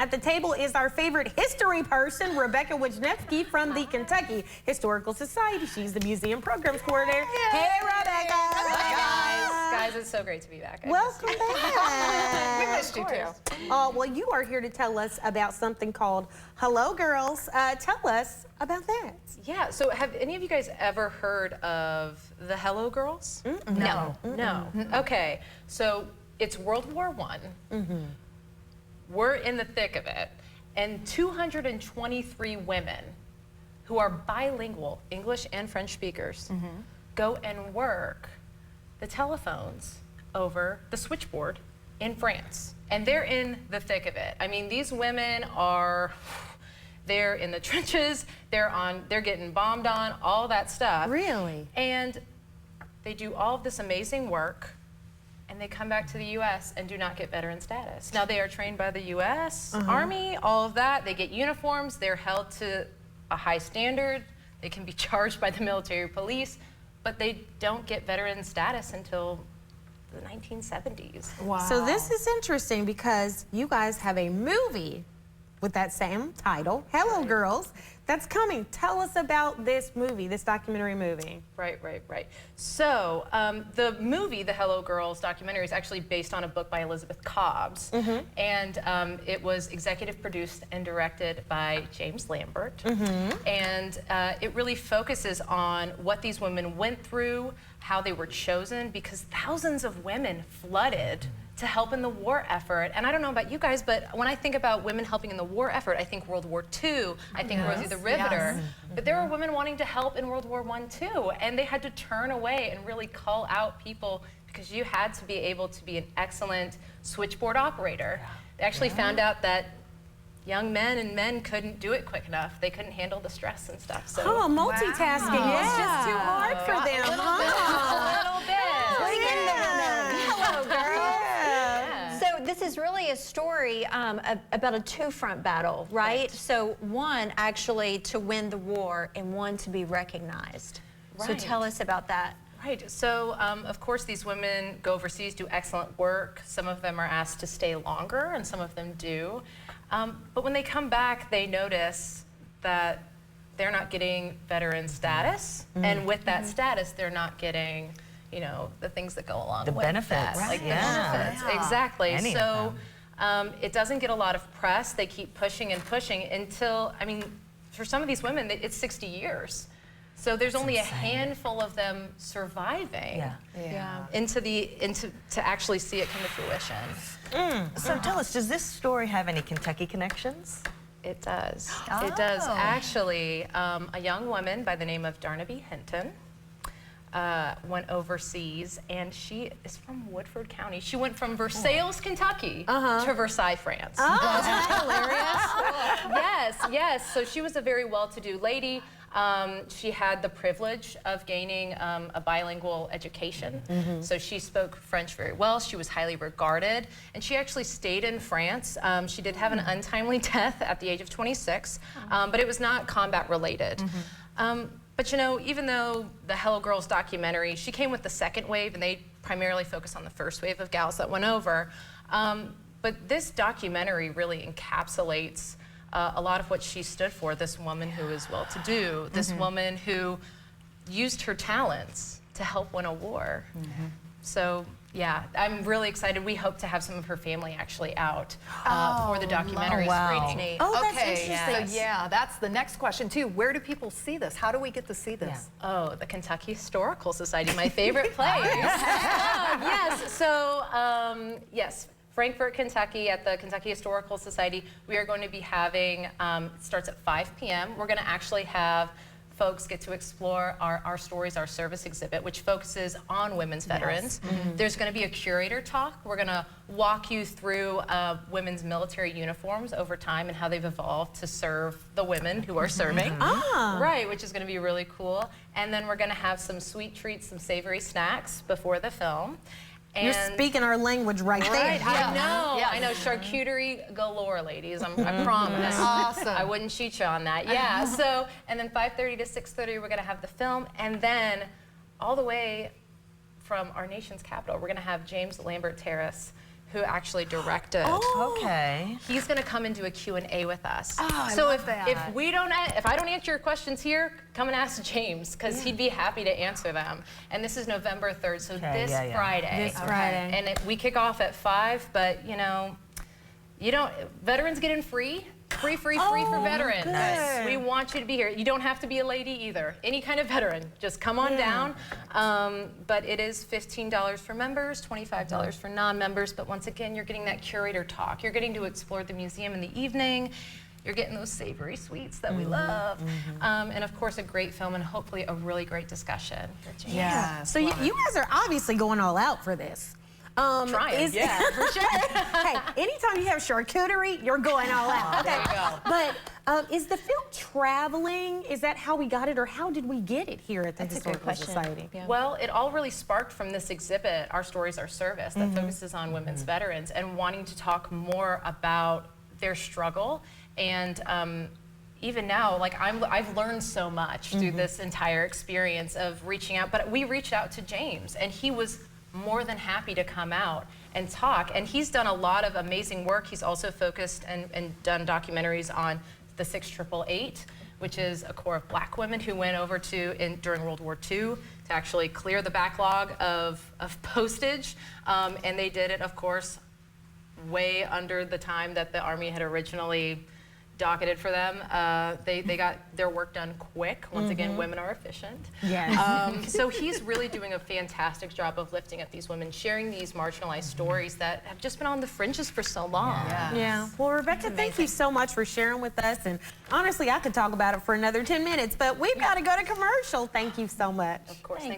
At the table is our favorite history person, Rebecca Wishnevski from the Kentucky Historical Society. She's the museum programs coordinator. Hey, Rebecca. Hi, guys. Guys, it's so great to be back. Welcome back. We missed you, too. Well, you are here to tell us about something called Hello Girls. Tell us about that. Yeah, so have any of you guys ever heard of the Hello Girls? No. No. Okay, so it's World War I. We're in the thick of it, and 223 women who are bilingual, English and French speakers, go and work the telephones over the switchboard in France. And they're in the thick of it. I mean, these women are, they're in the trenches, they're getting bombed on, all that stuff. Really? And they do all of this amazing work, and they come back to the U.S. and do not get veteran status. Now, they are trained by the U.S. Army, all of that. They get uniforms. They're held to a high standard. They can be charged by the military police, but they don't get veteran status until the 1970s. Wow. So this is interesting because you guys have a movie with that same title, Hello Girls, that's coming. Tell us about this movie, this documentary movie. Right. So the movie, the Hello Girls documentary, is actually based on a book by Elizabeth Cobbs. And it was executive produced and directed by James Lambert. And it really focuses on what these women went through, how they were chosen, because thousands of women flooded to help in the war effort. And I don't know about you guys, but when I think about women helping in the war effort, I think World War II, I think Rosie the Riveter. But there were women wanting to help in World War I too, and they had to turn away and really call out people because you had to be able to be an excellent switchboard operator. They actually found out that young men and men couldn't do it quick enough. They couldn't handle the stress and stuff. So Multitasking was just too hard for them. A little bit. Bring in the women. Hello, girls. Yeah. So this is really a story about a two-front battle, right? So one actually to win the war and one to be recognized. So Right. tell us about that. Right, so of course these women go overseas, do excellent work. Some of them are asked to stay longer and some of them do. But when they come back, they notice that they're not getting veteran status. And with that status, they're not getting, you know, the things that go along with benefits. that. Right. Like Yeah. the benefits, exactly. Any of So it doesn't get a lot of press. They keep pushing and pushing until, I mean, for some of these women, it's 60 years. So there's only a handful of them surviving to actually see it come to fruition. So tell us, does this story have any Kentucky connections? It does. It does. Actually, a young woman by the name of Darnaby Hinton went overseas, and she is from Woodford County. She went from Versailles, Kentucky to Versailles, France. Oh, that's hilarious. Yes. So she was a very well-to-do lady. She had the privilege of gaining a bilingual education. So she spoke French very well. She was highly regarded. And she actually stayed in France. She did have an untimely death at the age of 26, but it was not combat related. But you know, even though the Hello Girls documentary, she came with the second wave, and they primarily focus on the first wave of gals that went over. But this documentary really encapsulates a lot of what she stood for, this woman who is well-to-do, this woman who used her talents to help win a war. So, yeah, I'm really excited. We hope to have some of her family actually out for the documentary screening. Oh, that's Okay, interesting. so yeah, that's the next question too. Where do people see this? How do we get to see this? Oh, the Kentucky Historical Society, my favorite place. Yes, so, yes. Frankfort, Kentucky, at the Kentucky Historical Society, we are going to be having, it starts at 5 p.m. We're going to actually have folks get to explore our stories, our service exhibit, which focuses on women's veterans. There's going to be a curator talk. We're going to walk you through women's military uniforms over time and how they've evolved to serve the women who are serving. Right, which is going to be really cool. And then we're going to have some sweet treats, some savory snacks before the film. You're speaking our language right there. Right, I know, charcuterie galore, ladies, I promise. Awesome. I wouldn't cheat you on that, yeah. So, and then 5:30 to 6:30, we're gonna have the film, and then all the way from our nation's capital, we're gonna have James Lambert Terrace who actually directed. Okay. He's going to come and do a Q&A with us. I so love if that. if I don't answer your questions here, come and ask James, because he'd be happy to answer them. And this is November 3rd, so this Friday. This Friday. And we kick off at 5, but veterans get in free. Free for veterans. good. We want you to be here. You don't have to be a lady either. Any kind of veteran, just come on down. But it is $15 for members, $25 for non-members. But once again, you're getting that curator talk. You're getting to explore the museum in the evening. You're getting those savory sweets that we love. And of course, a great film and hopefully a really great discussion. Yeah. So you guys are obviously going all out for this. Trying, yeah, for sure. Hey, anytime you have charcuterie, you're going all out. There you go. But is the film traveling? Is that how we got it, or how did we get it here at the That's a good Historical question. Society? Yeah. Well, it all really sparked from this exhibit, Our Stories, Our Service, that focuses on women's veterans and wanting to talk more about their struggle. And even now, like I've learned so much through this entire experience of reaching out. But we reached out to James, and he was more than happy to come out and talk. And he's done a lot of amazing work. He's also focused and done documentaries on the 688, which is a corps of black women who went over during World War II to actually clear the backlog of postage. And they did it, of course, way under the time that the Army had originally docketed for them. They got their work done quick. Once again, women are efficient. Yes. So he's really doing a fantastic job of lifting up these women, sharing these marginalized stories that have just been on the fringes for so long. Yeah. Well, Rebecca, thank you so much for sharing with us. And honestly, I could talk about it for another 10 minutes, but we've got to go to commercial. Thank you so much. Of course, thanks.